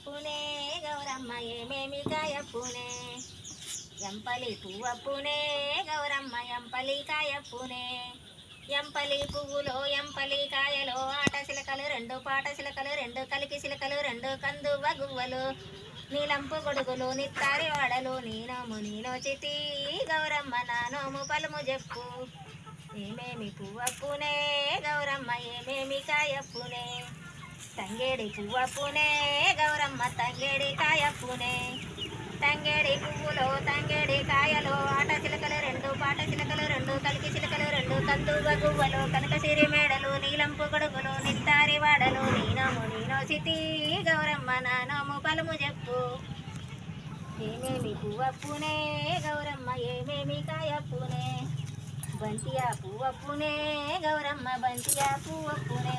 పువ్వప్పునే గౌరమ్మ ఏమేమి కాయప్పునే ఎంపలి పువ్వప్పునే గౌరమ్మ ఎంపలి కాయప్పునే ఎంపలి పువ్వులో ఎంపలి కాయలో ఆట చిలకలు రెండు పాట చిలకలు రెండు కలికి చిలకలు రెండు కందువ గువ్వలు నీలంపు గొడుగులు నిత్తారి వాడలు నీనోము నీలో చితి గౌరమ్మ నానోము పలుము చెప్పు ఏమేమి పువ్వప్పునే గౌరమ్మ ఏమేమి కాయప్పునే తంగేడి పువ్వప్పునే గౌరమ్మ తంగేడి కాయప్పునే తంగేడి పువ్వులో తంగేడి కాయలో ఆట చిలకలు రెండు పాట చిలకలు రెండు కలికి చిలకలు రెండు కందువ గువ్వలు కనకసిరి మేడలు నీలంపు గొడుగులు నిత్తారి వాడలు నీనోము నీనో సితి గౌరమ్మ నానోము పలుము చెప్పు ఏమేమి పువ్వప్పునే గౌరమ్మ ఏమేమి కాయప్పునే బంతియా పువ్వప్పునే గౌరమ్మ బంతియా పువ్వప్పునే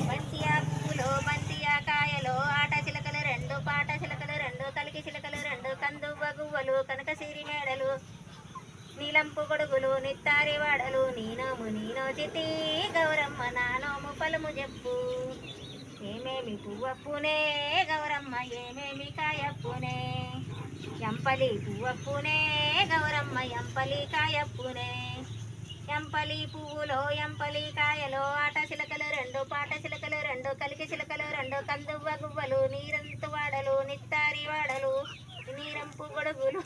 బంతియా పువ్వులో బంతియా కాయలో ఆట చిలకలు రెండు పాట చిలకలు రెండు కలికి చిలకలు రెండు కందువ గువ్వలు కనకసిరి మేడలు నీలంపు గొడుగులు నిత్తారి వాడలు నీనోము నీనో చితి గౌరమ్మ నానోము పలుము చెప్పు ఏమేమి పువ్వప్పునే గౌరమ్మ ఏమేమి కాయప్పునే ఎంపలి పువ్వప్పునే గౌరమ్మ ఎంపలి కాయప్పునే ఎంపలి పువ్వులో ఎంపలి కాయలో ఆట చిలకలు రెండు పాట చిలకలు రెండు కలికి చిలకలు రెండు కందువ గువ్వలు నీరంతు వాడలు నిత్తారి వాడలు నీరంపు గొడుగులు